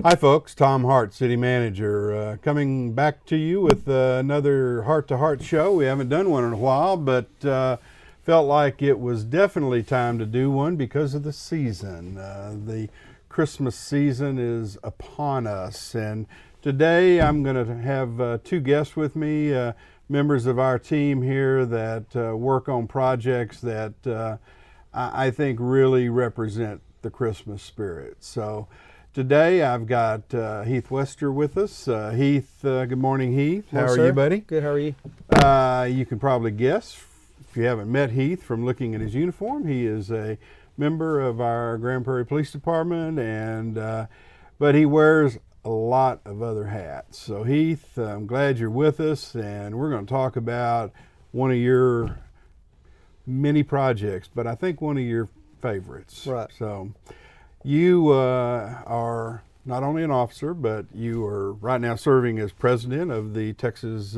Hi folks, Tom Hart, City Manager, coming back to you with another heart-to-heart show. We haven't done one in a while, but felt like it was definitely time to do one because of the season. The Christmas season is upon us, and today I'm going to have two guests with me, members of our team here that work on projects that I think really represent the Christmas spirit. So today I've got Heath Wester with us. Heath, good morning, Heath. How are you, buddy? Good, how are you? You can probably guess, if you haven't met Heath from looking at his uniform, he is a member of our Grand Prairie Police Department, and but he wears a lot of other hats. So Heath, I'm glad you're with us, and we're going to talk about one of your many projects, but I think one of your favorites. Right. So you are not only an officer, but you are right now serving as president of the Texas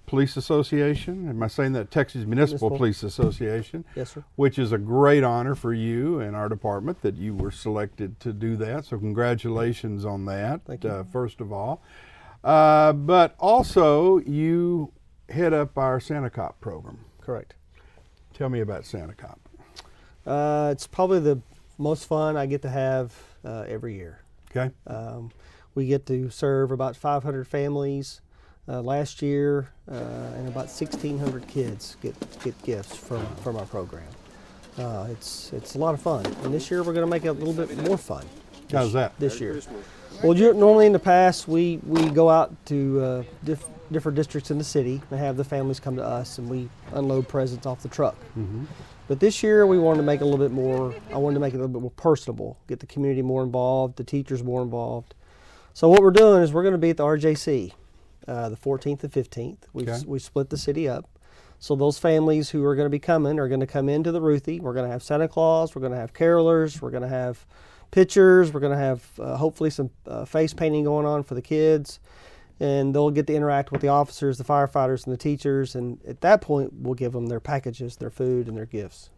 Police Association. Am I saying that? Texas Municipal Police Association. Yes, sir. Which is a great honor for you and our department that you were selected to do that. So congratulations on that. Thank you. First of all. But also you head up our Santa Cop program. Correct. Tell me about Santa Cop. It's probably the most fun I get to have every year. Okay. We get to serve about 500 families last year, and about 1,600 kids get gifts from our program. It's a lot of fun, and this year we're going to make it a little bit more fun. How's that? This year? Well, normally in the past we go out to different districts in the city and have the families come to us, and we unload presents off the truck. Mm-hmm. But this year we wanted to make it a little bit more, I wanted to make it a little bit more personable, get the community more involved, the teachers more involved. So what we're doing is we're going to be at the RJC the 14th and 15th. We split the city up. So those families who are going to be coming are going to come into the Ruthie. We're going to have Santa Claus, we're going to have carolers, we're going to have pictures, we're going to have hopefully some face painting going on for the kids. And they'll get to interact with the officers, the firefighters, and the teachers. And at that point, we'll give them their packages, their food, and their gifts.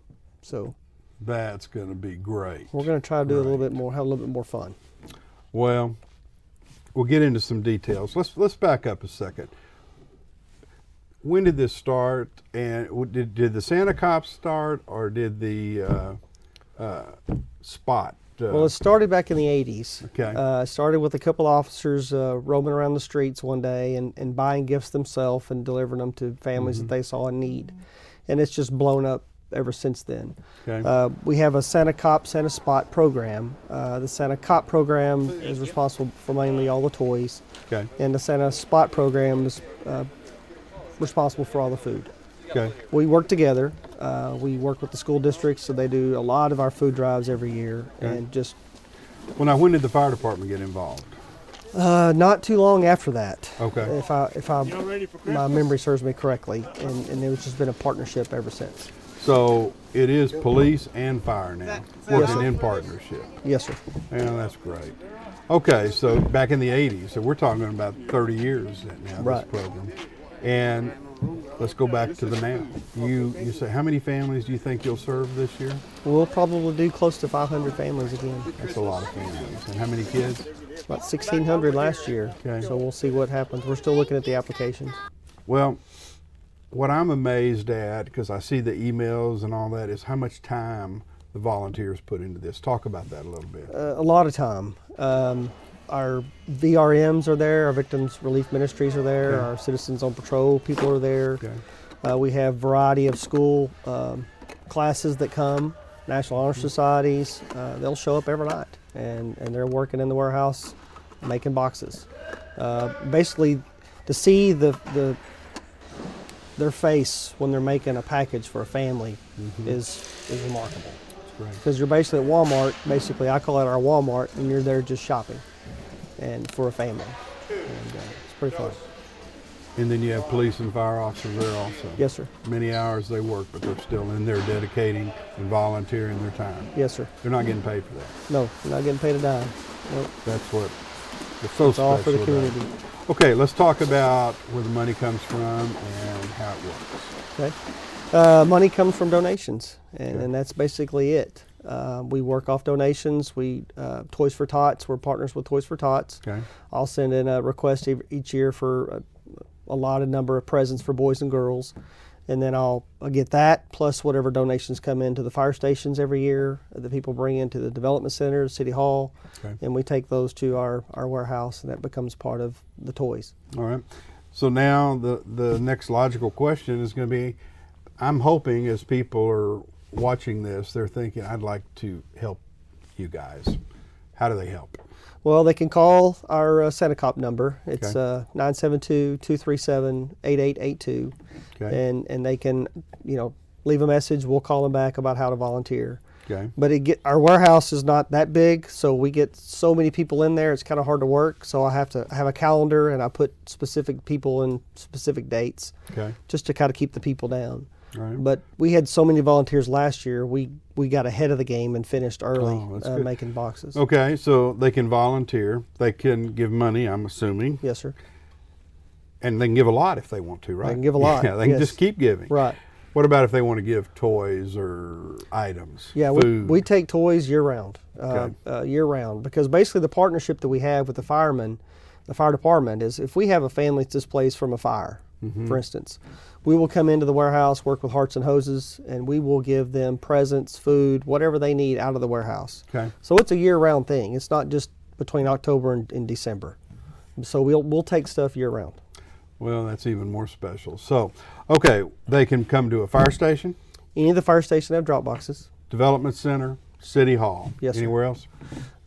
So that's going to be great. We're going to try to do a little bit more, have a little bit more fun. Well, we'll get into some details. Let's back up a second. When did this start? And did the Santa Cop start, or did the Spot? Well, it started back in the 80s. Okay. It started with a couple officers roaming around the streets one day and buying gifts themselves and delivering them to families that they saw in need. And it's just blown up ever since then. Okay. We have a Santa Cop, Santa Spot program. The Santa Cop program is responsible for mainly all the toys. Okay. And the Santa Spot program is responsible for all the food. Okay. We work together. We work with the school districts, so they do a lot of our food drives every year. Okay. And just. Well, now, when did the fire department get involved? Not too long after that. Okay. If my memory serves me correctly, and it's just been a partnership ever since. So it is police and fire now, working in partnership. Yes, sir. Yeah, that's great. Okay, so back in the 80s, so we're talking about 30 years now, Right. this program. And let's go back to the now. You say, how many families do you think you'll serve this year? We'll probably do close to 500 families again. That's a lot of families. And how many kids? About 1,600 last year. Okay. So we'll see what happens. We're still looking at the applications. Well, what I'm amazed at, because I see the emails and all that, is how much time the volunteers put into this. Talk about that a little bit. A lot of time. Our VRMs are there, our Victims Relief Ministries are there, Okay. our Citizens on Patrol people are there. Okay. We have a variety of school classes that come, National Honor Societies. They'll show up every night, and they're working in the warehouse making boxes. Basically, to see their face when they're making a package for a family is remarkable. Because you're basically at Walmart, basically I call it our Walmart, and you're there just shopping and for a family. And it's pretty fun. And then you have police and fire officers there also. Yes, sir. Many hours they work, but they're still in there dedicating and volunteering their time. Yes, sir. They're not getting paid for that. No, you're not getting paid a dime. Nope. That's what it's so It's all for the special about community. it. Okay, let's talk about where the money comes from and how it works. Okay. Money comes from donations, Okay. and that's basically it. We work off donations. Toys for Tots, we're partners with Toys for Tots. Okay. I'll send in a request each year for a allotted number of presents for boys and girls. And then I'll get that plus whatever donations come into the fire stations every year that people bring into the development center, City Hall, Okay. and we take those to our warehouse, and that becomes part of the toys. All right. So now the next logical question is going to be, I'm hoping as people are watching this, they're thinking, I'd like to help you guys. How do they help? Well, they can call our Santa Cop number. It's Okay. 972-237-8882. Okay. And they can, leave a message. We'll call them back about how to volunteer. Okay. But our warehouse is not that big, so we get so many people in there, it's kind of hard to work. So I have to have a calendar, and I put specific people in specific dates Okay. just to kind of keep the people down. All right. But we had so many volunteers last year, we got ahead of the game and finished early that's good. making boxes. Okay, so they can volunteer. They can give money, I'm assuming. Yes, sir. And they can give a lot if they want to, right? They can give a lot, Yeah, they can yes. just keep giving. Right. What about if they want to give toys or items, Yeah, food? we take toys year round, because basically the partnership that we have with the fire department is if we have a family that's displaced from a fire, for instance, we will come into the warehouse, work with Hearts and Hoses, and we will give them presents, food, whatever they need out of the warehouse. Okay. So it's a year-round thing. It's not just between October and December. So we'll take stuff year-round. Well, that's even more special. So, okay, they can come to a fire station, Any of the fire stations have drop boxes. development center, city hall. Yes, sir. Anywhere else?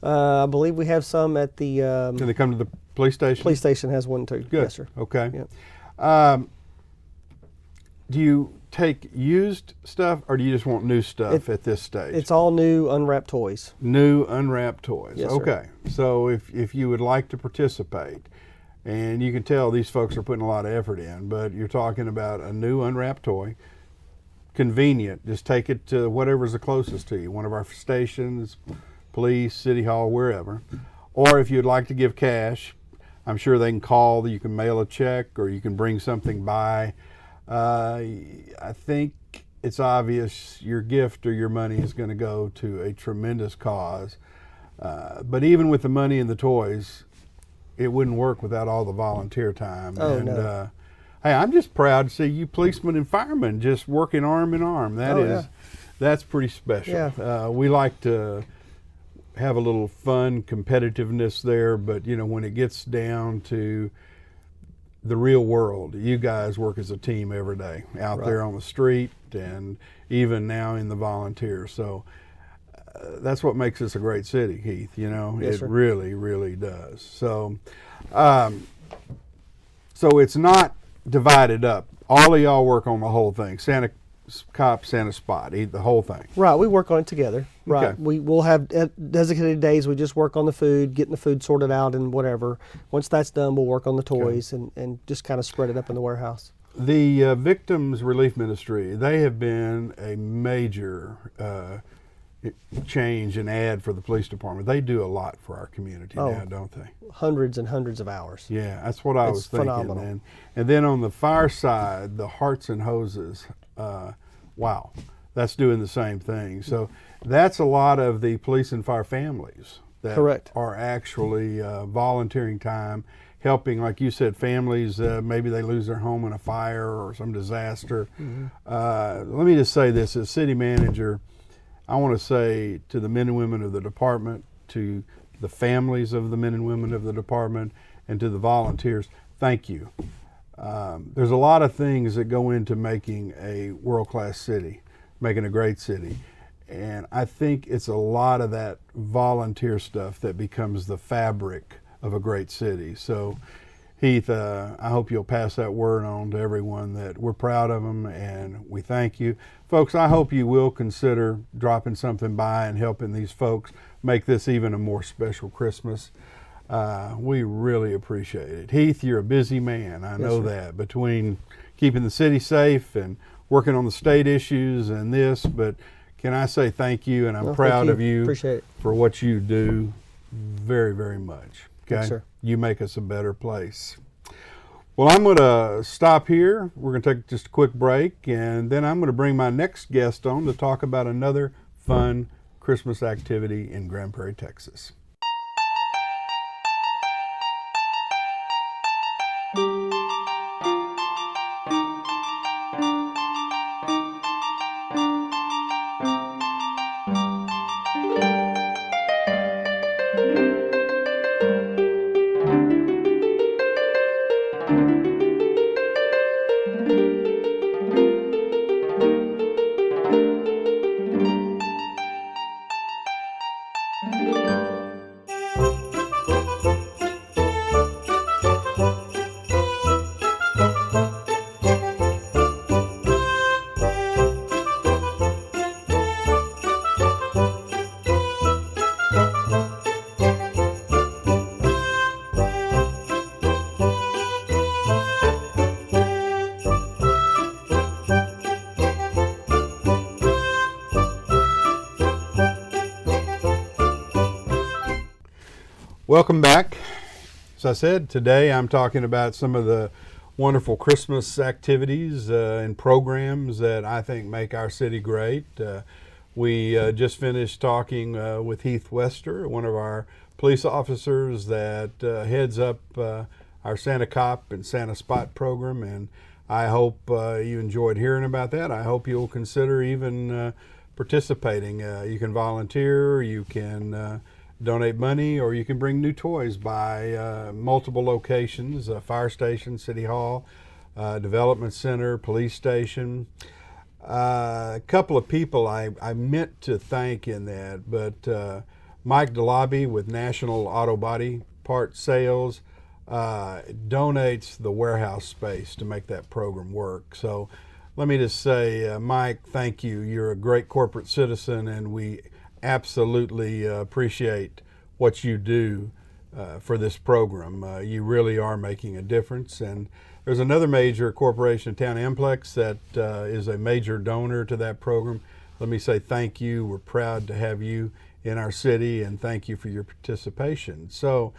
I believe we have some at the Can they come to the police station? police station has one too. Good. Yes, sir. Okay. Yep. Do you take used stuff, or do you just want new stuff at this stage? It's all new unwrapped toys. New unwrapped toys. Yes, sir. Okay. So if you would like to participate, and you can tell these folks are putting a lot of effort in, but you're talking about a new unwrapped toy, convenient, just take it to whatever's the closest to you, one of our stations, police, city hall, wherever. Or if you'd like to give cash, I'm sure they can call, you can mail a check, or you can bring something by. I think it's obvious your gift or your money is going to go to a tremendous cause. But even with the money and the toys, it wouldn't work without all the volunteer time. Oh, and no. hey, I'm just proud to see you policemen and firemen just working arm in arm. That's pretty special. Yeah. We like to have a little fun competitiveness there, but when it gets down to the real world, you guys work as a team every day out there on the street, and even now in the volunteers. So that's what makes this a great city, Heath. Yes, it sir. really, really does. So, so it's not divided up. All of y'all work on the whole thing. Santa Cop, Santa Spot, the whole thing. Right, we work on it together. Right, Okay. we'll have designated days. We just work on the food, getting the food sorted out and whatever. Once that's done, we'll work on the toys and just kind of spread it up in the warehouse. The Victims Relief Ministry, they have been a major change and add for the police department. They do a lot for our community now, don't they? Hundreds and hundreds of hours. Yeah, that's what I was thinking. phenomenal. And then on the fire side, the Hearts and Hoses, wow, that's doing the same thing. So that's a lot of the police and fire families that Correct. are actually volunteering time, helping, like you said, families, maybe they lose their home in a fire or some disaster. Let me just say this, as city manager, I want to say to the men and women of the department, to the families of the men and women of the department, and to the volunteers, thank you. There's a lot of things that go into making a world-class city, making a great city. And I think it's a lot of that volunteer stuff that becomes the fabric of a great city. So, Heath, I hope you'll pass that word on to everyone that we're proud of them and we thank you. Folks, I hope you will consider dropping something by and helping these folks make this even a more special Christmas. We really appreciate it. Heath, you're a busy man. I know that, between keeping the city safe and working on the state issues and this, but can I say thank you, and I'm proud of you Appreciate it. for what you do very, very much. Okay? Yes, sir. You make us a better place. Well, I'm going to stop here. We're going to take just a quick break, and then I'm going to bring my next guest on to talk about another fun Christmas activity in Grand Prairie, Texas. Welcome back. As I said, today I'm talking about some of the wonderful Christmas activities and programs that I think make our city great. We just finished talking with Heath Wester, one of our police officers that heads up our Santa Cop and Santa Spot program, and I hope you enjoyed hearing about that. I hope you'll consider even participating. You can volunteer, you can donate money, or you can bring new toys by multiple locations, fire station, city hall, development center, police station. A couple of people I meant to thank in that, but Mike DeLobby with National Auto Body Part Sales donates the warehouse space to make that program work. So let me just say, Mike, thank you. You're a great corporate citizen, and we absolutely appreciate what you do for this program. You really are making a difference. And there's another major corporation in town, Amplex, that is a major donor to that program. Let me say thank you. We're proud to have you in our city, and thank you for your participation. So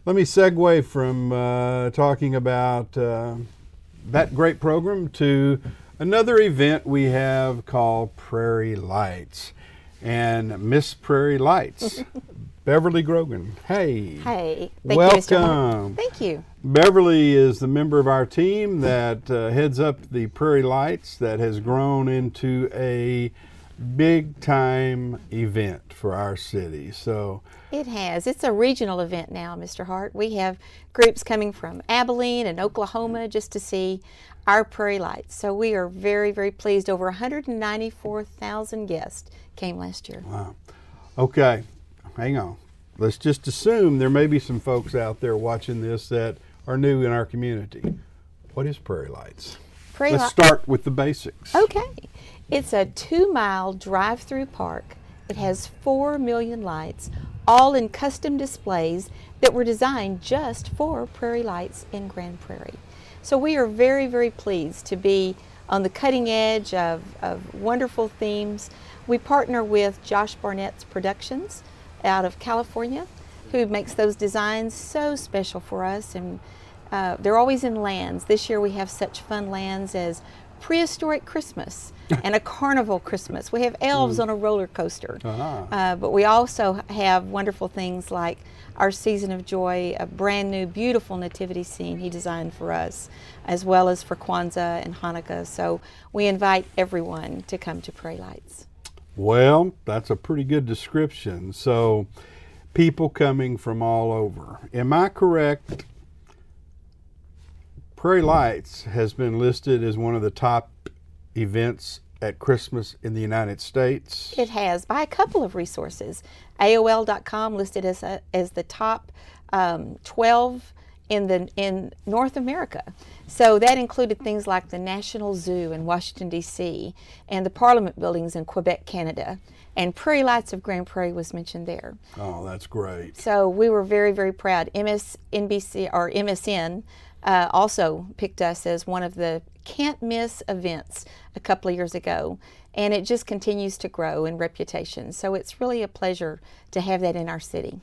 let me segue from talking about that great program to another event we have called Prairie Lights. And Miss Prairie Lights, Beverly Grogan. Hey. Hey. Thank Welcome. You, Mr. Hart. Thank you. Beverly is the member of our team that heads up the Prairie Lights that has grown into a big time event for our city. So it has. It's a regional event now, Mr. Hart. We have groups coming from Abilene and Oklahoma just to see our Prairie Lights. So we are very, very pleased. Over 194,000 guests came last year. Wow. Okay, hang on. Let's just assume there may be some folks out there watching this that are new in our community. What is Prairie Lights? Let's start with the basics. Okay. It's a 2-mile drive-through park. It has 4 million lights, all in custom displays that were designed just for Prairie Lights in Grand Prairie. So we are very, very pleased to be on the cutting edge of wonderful themes. We partner with Josh Barnett's Productions out of California, who makes those designs so special for us, and they're always in lands. This year we have such fun lands as Prehistoric Christmas and a Carnival Christmas. We have elves on a roller coaster, but we also have wonderful things like our Season of Joy, a brand new beautiful nativity scene he designed for us, as well as for Kwanzaa and Hanukkah. So we invite everyone to come to Prairie Lights. Well, that's a pretty good description. So people coming from all over. Am I correct? Prairie Lights has been listed as one of the top events at Christmas in the United States. It has, by a couple of resources. AOL.com listed as the top 12 in North America. So that included things like the National Zoo in Washington, D.C., and the Parliament buildings in Quebec, Canada. And Prairie Lights of Grand Prairie was mentioned there. Oh, that's great. So we were very, very proud. MSN also picked us as one of the can't miss events a couple of years ago, and it just continues to grow in reputation. So it's really a pleasure to have that in our city.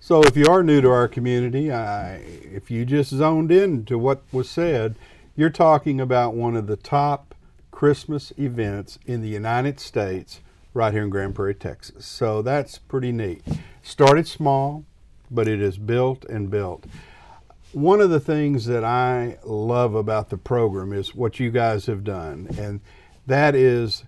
So if you are new to our community, if you just zoned in to what was said, you're talking about one of the top Christmas events in the United States, right here in Grand Prairie, Texas. So that's pretty neat. Started small, but it is built and built. One of the things that I love about the program is what you guys have done, and that is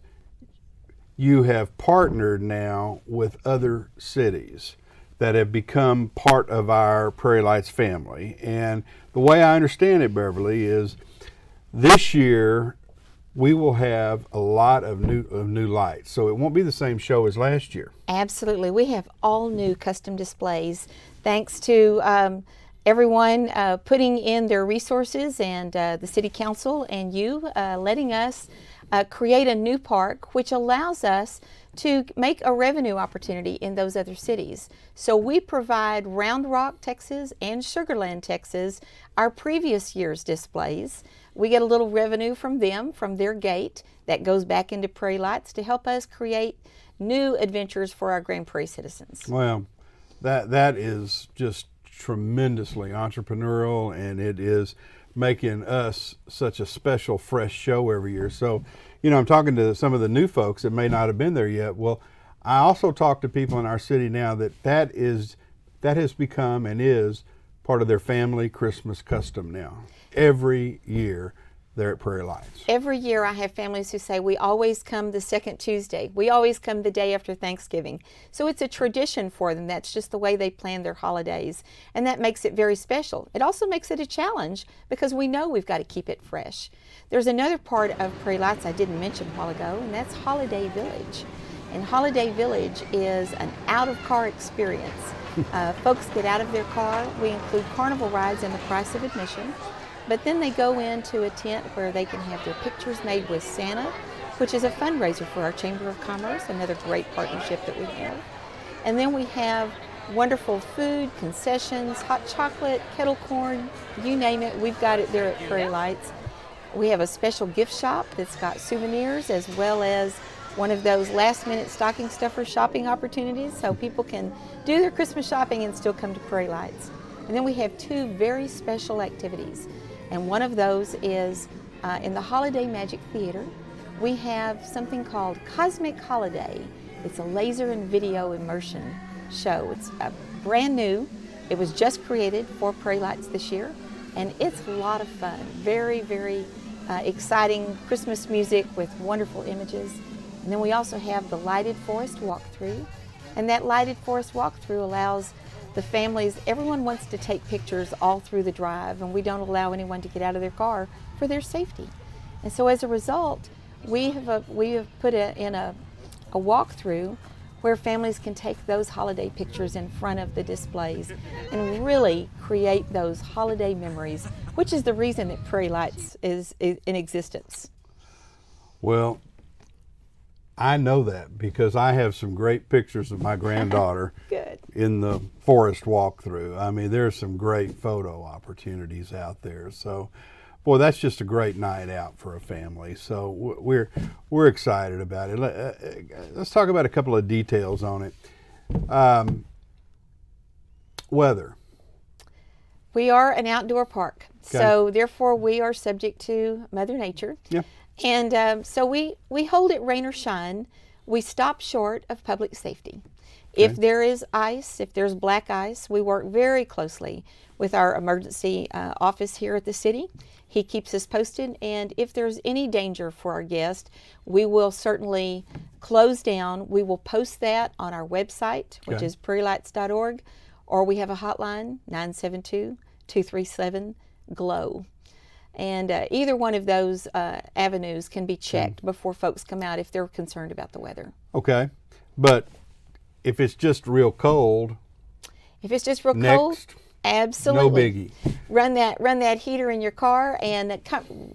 you have partnered now with other cities that have become part of our Prairie Lights family. And the way I understand it, Beverly, is this year we will have a lot of new lights. So it won't be the same show as last year. Absolutely. We have all new custom displays thanks to everyone putting in their resources, and the City Council and you letting us create a new park, which allows us to make a revenue opportunity in those other cities. So we provide Round Rock, Texas and Sugarland, Texas, our previous year's displays. We get a little revenue from them, from their gate, that goes back into Prairie Lights to help us create new adventures for our Grand Prairie citizens. Well, that is just tremendously entrepreneurial, and it is making us such a special, fresh show every year. So, you know, I'm talking to some of the new folks that may not have been there yet. Well, I also talk to people in our city now that has become and is part of their family Christmas custom now. Every year they're at Prairie Lights. Every year I have families who say, we always come the second Tuesday. We always come the day after Thanksgiving. So it's a tradition for them. That's just the way they plan their holidays. And that makes it very special. It also makes it a challenge because we know we've got to keep it fresh. There's another part of Prairie Lights I didn't mention a while ago, and that's Holiday Village. And Holiday Village is an out-of-car experience. Folks get out of their car. We include carnival rides in the price of admission. But then they go into a tent where they can have their pictures made with Santa, which is a fundraiser for our Chamber of Commerce, another great partnership that we have. And then we have wonderful food, concessions, hot chocolate, kettle corn, you name it, we've got it there at Prairie Lights. We have a special gift shop that's got souvenirs as well as one of those last-minute stocking stuffer shopping opportunities, so people can do their Christmas shopping and still come to Prairie Lights. And then we have two very special activities. And one of those is in the Holiday Magic Theater. We have something called Cosmic Holiday. It's a laser and video immersion show. It's brand new. It was just created for Prairie Lights this year, and it's a lot of fun. Very, very exciting Christmas music with wonderful images. And then we also have the Lighted Forest Walkthrough, and that Lighted Forest Walkthrough allows the families, everyone wants to take pictures all through the drive, and we don't allow anyone to get out of their car for their safety. And so as a result, we have put in a walkthrough where families can take those holiday pictures in front of the displays and really create those holiday memories, which is the reason that Prairie Lights is in existence. Well, I know that because I have some great pictures of my granddaughter Good. In the forest walkthrough. I mean, there's some great photo opportunities out there. So, boy, that's just a great night out for a family. So we're excited about it. Let's talk about a couple of details on it. Weather. We are an outdoor park, Okay. so therefore we are subject to Mother Nature. Yeah. And so we hold it rain or shine. We stop short of public safety. If there is ice, if there's black ice, we work very closely with our emergency office here at the city. He keeps us posted, and if there's any danger for our guests, we will certainly close down. We will post that on our website, which is prairielights.org, or we have a hotline, 972-237-GLOW. And either one of those avenues can be checked before folks come out if they're concerned about the weather. Okay. But if it's just real cold, If it's just real cold, absolutely. no biggie. Run that heater in your car and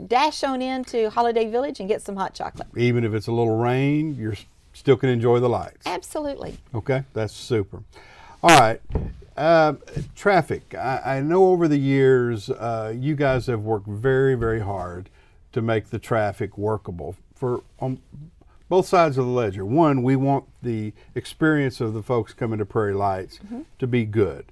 dash on into Holiday Village and get some hot chocolate. Even if it's a little rain, you still can enjoy the lights. Absolutely. Okay, that's super. All right. Traffic. I know over the years you guys have worked very, very hard to make the traffic workable for both sides of the ledger. One, we want the experience of the folks coming to Prairie Lights to be good.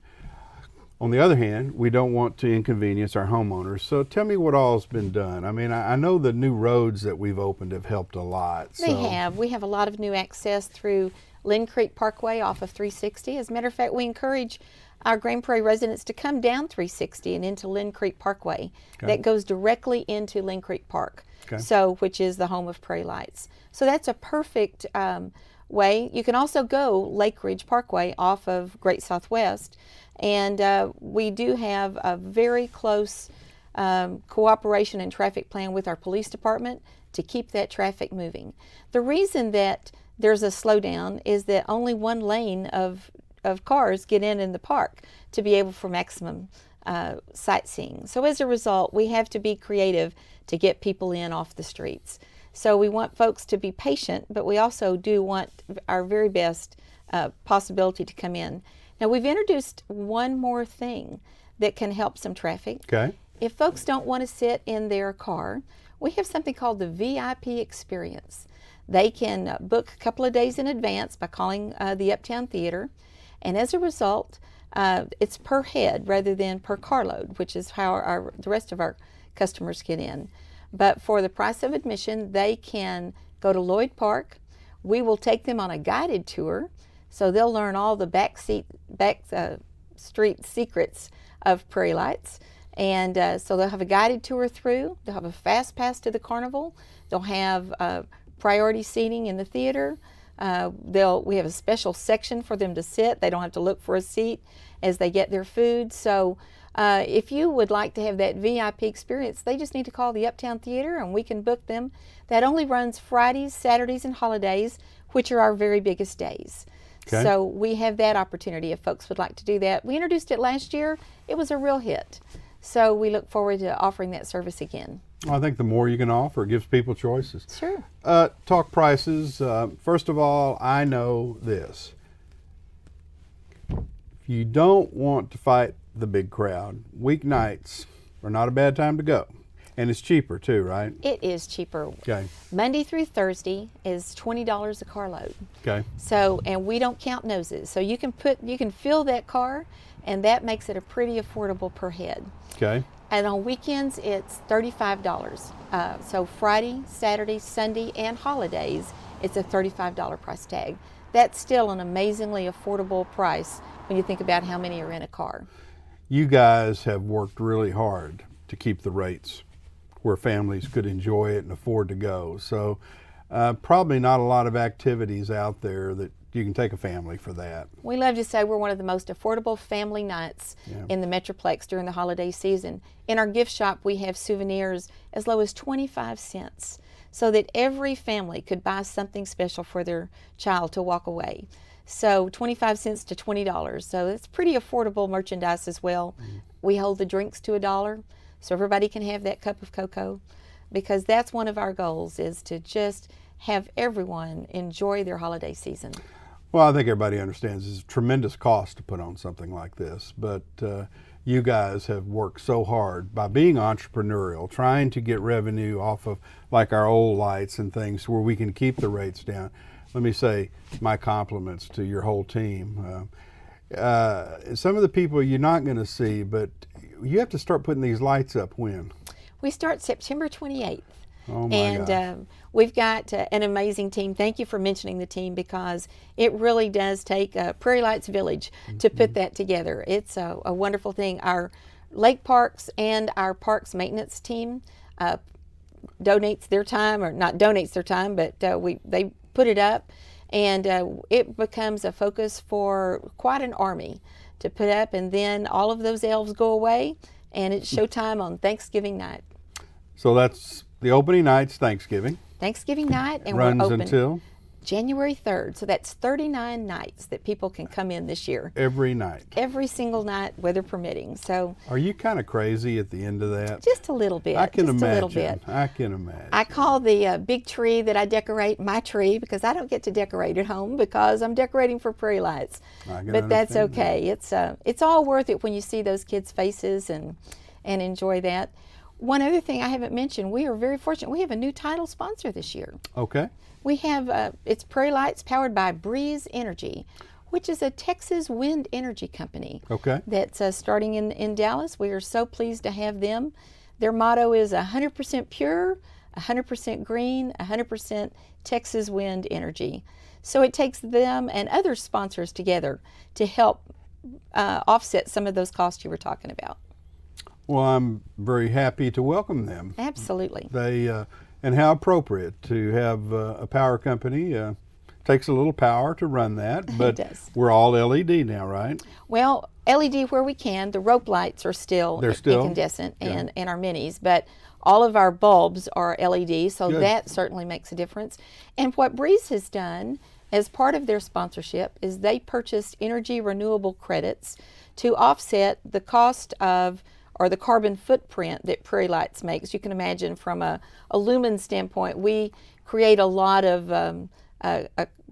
On the other hand, we don't want to inconvenience our homeowners. So tell me what all's been done. I mean, I know the new roads that we've opened have helped a lot. They have. We have a lot of new access through Lynn Creek Parkway off of 360. As a matter of fact, we encourage our Grand Prairie residents to come down 360 and into Lynn Creek Parkway. Okay. That goes directly into Lynn Creek Park, Okay. so which is the home of Prairie Lights. So that's a perfect way. You can also go Lake Ridge Parkway off of Great Southwest, and we do have a very close cooperation and traffic plan with our police department to keep that traffic moving. The reason that there's a slowdown is that only one lane of cars get in the park to be able for maximum sightseeing. So as a result, we have to be creative to get people in off the streets. So we want folks to be patient, but we also do want our very best possibility to come in. Now we've introduced one more thing that can help some traffic. Okay. If folks don't want to sit in their car, we have something called the VIP experience. They can book a couple of days in advance by calling the Uptown Theater, and as a result, it's per head rather than per carload, which is how the rest of our customers get in. But for the price of admission, they can go to Lloyd Park. We will take them on a guided tour, so they'll learn all the back street secrets of Prairie Lights. And so they'll have a guided tour through. They'll have a fast pass to the carnival. They'll have priority seating in the theater. We have a special section for them to sit. They don't have to look for a seat as they get their food. So if you would like to have that VIP experience, they just need to call the Uptown Theater and we can book them. That only runs Fridays, Saturdays, and holidays, which are our very biggest days. Okay. So we have that opportunity if folks would like to do that. We introduced it last year. It was a real hit. So we look forward to offering that service again. I think the more you can offer, it gives people choices. Sure. Talk prices. First of all, I know this. If you don't want to fight the big crowd, weeknights are not a bad time to go. And it's cheaper too, right? It is cheaper. Okay. Monday through Thursday is $20 a carload. Okay. So, and we don't count noses. So you can fill that car, and that makes it a pretty affordable per head. Okay. And on weekends, it's $35. So Friday, Saturday, Sunday, and holidays, it's a $35 price tag. That's still an amazingly affordable price when you think about how many are in a car. You guys have worked really hard to keep the rates where families could enjoy it and afford to go. So probably not a lot of activities out there that you can take a family for that. We love to say we're one of the most affordable family nights in the Metroplex during the holiday season. In our gift shop, we have souvenirs as low as 25 cents so that every family could buy something special for their child to walk away. So 25 cents to $20. So it's pretty affordable merchandise as well. We hold the drinks to $1 so everybody can have that cup of cocoa, because that's one of our goals, is to just have everyone enjoy their holiday season. Well, I think everybody understands it's a tremendous cost to put on something like this, but you guys have worked so hard by being entrepreneurial, trying to get revenue off of like our old lights and things where we can keep the rates down. Let me say my compliments to your whole team. Some of the people you're not going to see, but you have to start putting these lights up when? We start September 28th. Oh my gosh. We've got an amazing team. Thank you for mentioning the team, because it really does take a Prairie Lights Village to put that together. It's a wonderful thing. Our lake parks and our parks maintenance team donates their time, or not donates their time, but they put it up, and it becomes a focus for quite an army to put up, and then all of those elves go away, and it's showtime on Thanksgiving night. So that's the opening night's Thanksgiving. Thanksgiving night, and Runs we're open until? January 3rd. So that's 39 nights that people can come in this year. Every night. Every single night, weather permitting. So Are you kind of crazy at the end of that? just a little bit. I can just imagine. a little bit. I can imagine. I call the big tree that I decorate my tree, because I don't get to decorate at home because I'm decorating for Prairie Lights. But that's understand okay. It's all worth it when you see those kids' faces and enjoy that. One other thing I haven't mentioned, we are very fortunate. We have a new title sponsor this year. Okay. We have, it's Prairie Lights powered by Breeze Energy. which is a Texas wind energy company. Okay. That's starting in Dallas. We are so pleased to have them. Their motto is 100% pure, 100% green, 100% Texas wind energy. So it takes them and other sponsors together to help offset some of those costs you were talking about. Well, I'm very happy to welcome them. Absolutely. They and how appropriate to have a power company. Takes a little power to run that, but It does. we're all LED now, right? Well, LED where we can. The rope lights are still incandescent and our minis, but all of our bulbs are LED, so Good. that certainly makes a difference. And what Breeze has done as part of their sponsorship is they purchased energy renewable credits to offset the cost of or the carbon footprint that Prairie Lights makes. You can imagine from a lumen standpoint, we create a lot of a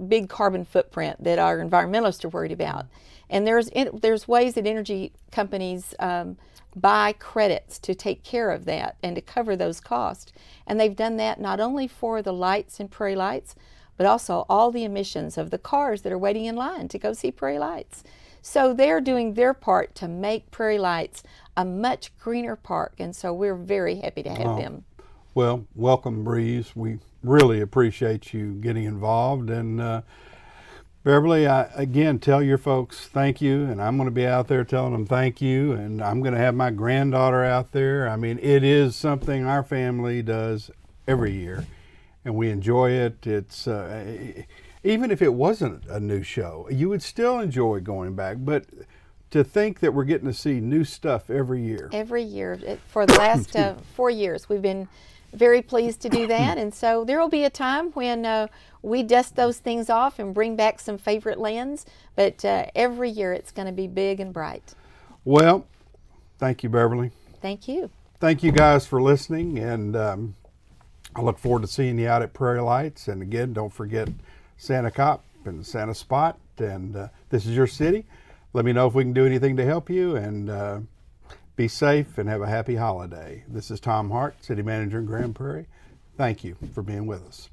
big carbon footprint that our environmentalists are worried about. And there's ways that energy companies buy credits to take care of that and to cover those costs. And they've done that not only for the lights in Prairie Lights, but also all the emissions of the cars that are waiting in line to go see Prairie Lights. So they're doing their part to make Prairie Lights a much greener park, and so we're very happy to have them. Well, welcome, Breeze. We really appreciate you getting involved. And Beverly, again, tell your folks thank you, and I'm going to be out there telling them thank you, and I'm going to have my granddaughter out there. I mean, it is something our family does every year, and we enjoy it. It's even if it wasn't a new show, you would still enjoy going back. But to think that we're getting to see new stuff every year. Every year. For the last 4 years, we've been very pleased to do that. And so there will be a time when we dust those things off and bring back some favorite lands. But every year it's going to be big and bright. Well, thank you, Beverly. Thank you. Thank you guys for listening. And I look forward to seeing you out at Prairie Lights. And again, don't forget Santa Cop and Santa Spot. And this is your city. Let me know if we can do anything to help you, and be safe and have a happy holiday. This is Tom Hart, City Manager in Grand Prairie. Thank you for being with us.